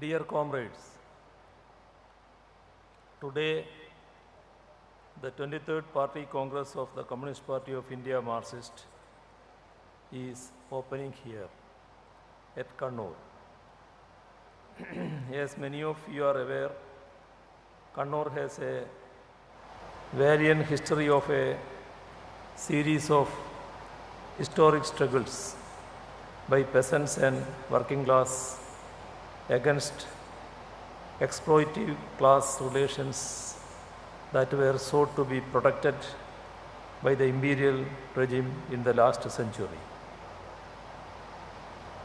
Dear comrades, today the 23rd Party Congress of the Communist Party of India Marxist is opening here at Kannur. As many of you are aware, Kannur has a valiant history of a series of historic struggles by peasants and working class against exploitative class relations that were sought to be protected by the imperial regime in the last century.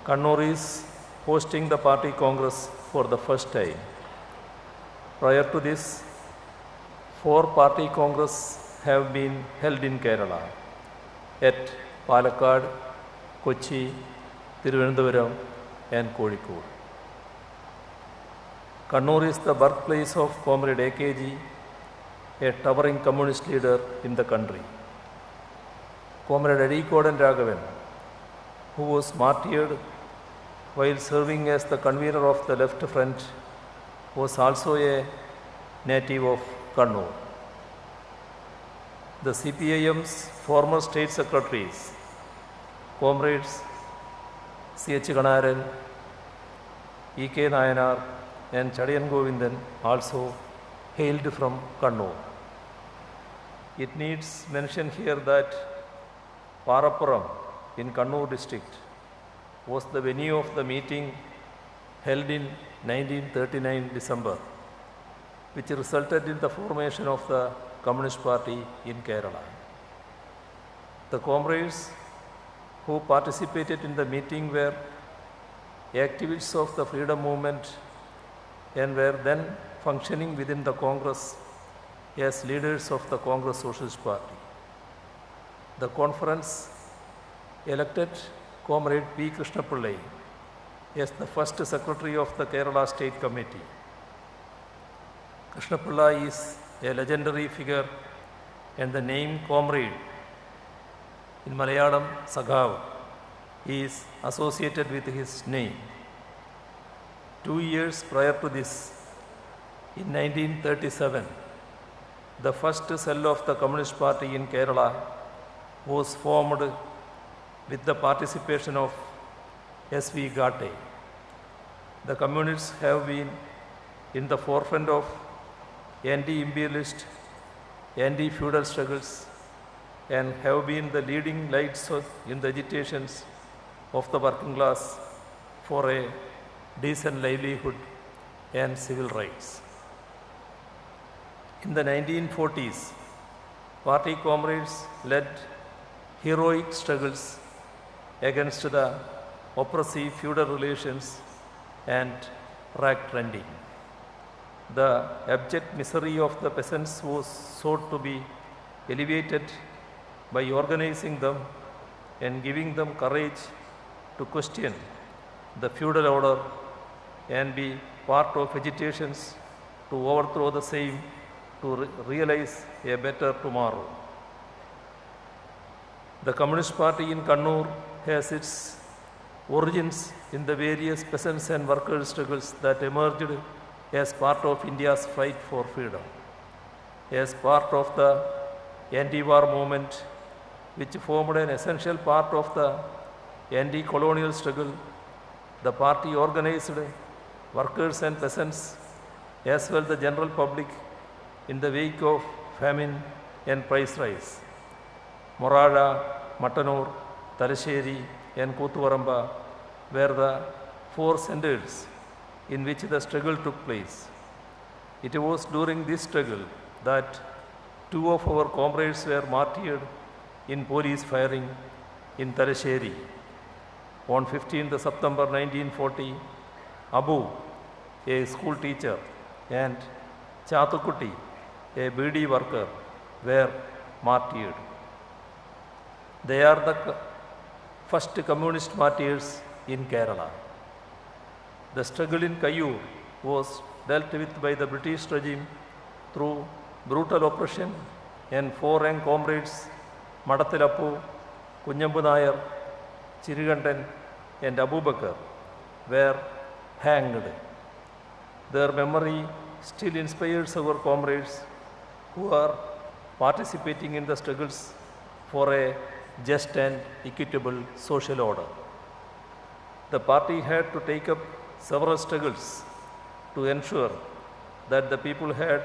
Kannur is hosting the party congress for the first time. Prior to this, 4 party congresses have been held in Kerala at Palakkad, Kochi, Thiruvananthapuram and Kozhikode. Kannur is the birthplace of Comrade AKG, a towering communist leader in the country. Comrade Azhikode Raghavan, who was martyred while serving as the convener of the Left Front, was also a native of Kannur. The CPIM's former state secretaries, Comrades C.H. Kanaran, E.K. Nayanar and Chadiyan Govindan also hailed from Kannur. It needs mention here that Parappuram in Kannur district was the venue of the meeting held in 1939 December, which resulted in the formation of the Communist Party in Kerala. The comrades who participated in the meeting were activists of the freedom movement and were then functioning within the Congress as leaders of the Congress Socialist Party. The conference elected Comrade P. Krishna Pillai as the first secretary of the Kerala State Committee. Krishna Pillai is a legendary figure, and the name Comrade in Malayalam Saghav is associated with his name. 2 years prior to this, in 1937, the first cell of the Communist Party in Kerala was formed with the participation of S.V. Ghate. The communists have been in the forefront of anti-imperialist, anti-feudal struggles and have been the leading lights in the agitations of the working class for a decent livelihood and civil rights. In the 1940s, party comrades led heroic struggles against the oppressive feudal relations and rag trending. The abject misery of the peasants was sought to be alleviated by organizing them and giving them courage to question the feudal order and be part of agitations to overthrow the same to realize a better tomorrow. The Communist Party in Kannur has its origins in the various peasants and workers' struggles that emerged as part of India's fight for freedom. As part of the anti-war movement, which formed an essential part of the anti-colonial struggle, the party organized workers and peasants as well the general public in the wake of famine and price rise. Morada, Mattanur, Talasheri and Kuthuvaramba were the 4 centers in which the struggle took place. It was during this struggle that 2 of our comrades were martyred in police firing in Talasheri. On 15th September 1940, Abu, a school teacher, and Chathukutti, a BD worker, were martyred. They are the first communist martyrs in Kerala. The struggle in Kayyur was dealt with by the British regime through brutal oppression, and 4 young comrades, Madathilappu, Kunyambu Nayar, Chirigandan and Abu Bakr, were hanged. Their memory still inspires our comrades who are participating in the struggles for a just and equitable social order. The party had to take up several struggles to ensure that the people had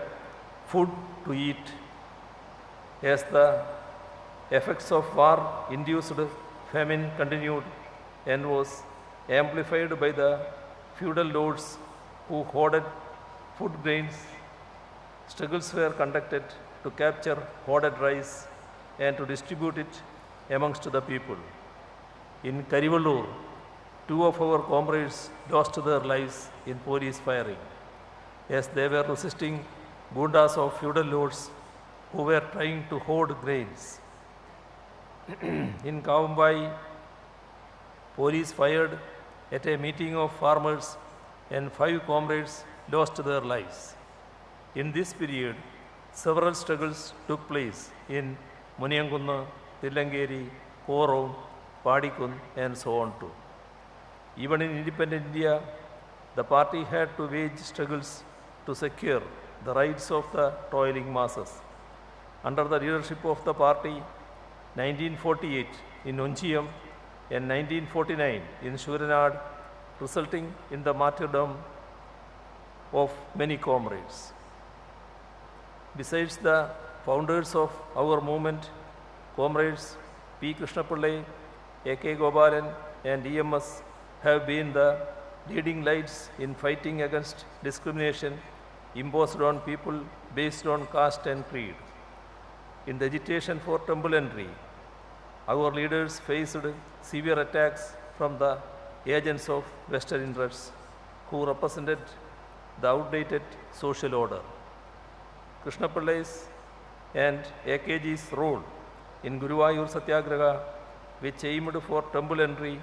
food to eat as the effects of war-induced famine continued and was amplified by the feudal lords who hoarded food grains. Struggles were conducted to capture hoarded rice and to distribute it amongst the people. In Karivallur, two of our comrades lost their lives in police firing as they were resisting gundas of feudal lords who were trying to hoard grains. In Kavambai, police fired at a meeting of farmers and 5 comrades lost their lives. In this period, several struggles took place in Muniyangunna, Tillangeri, Korom, Padikun and so on too. Even in independent India, the party had to wage struggles to secure the rights of the toiling masses. Under the leadership of the party, 1948 in Unchiyam and 1949 in Shuranad, resulting in the martyrdom of many comrades. Besides the founders of our movement, comrades P. Krishnapillai, A.K. Gopalan and EMS have been the leading lights in fighting against discrimination imposed on people based on caste and creed. In the agitation for temple entry, our leaders faced severe attacks from the agents of Western interests who represented the outdated social order. Krishnapillai's and AKG's role in Guruvayur Satyagraha, which aimed for temple entry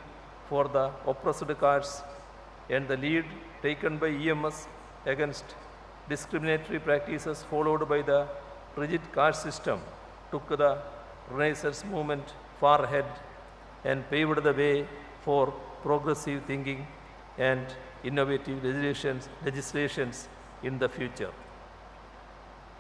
for the oppressed castes, and the lead taken by EMS against discriminatory practices followed by the rigid caste system took the Renaissance movement far ahead and paved the way for progressive thinking and innovative legislations in the future.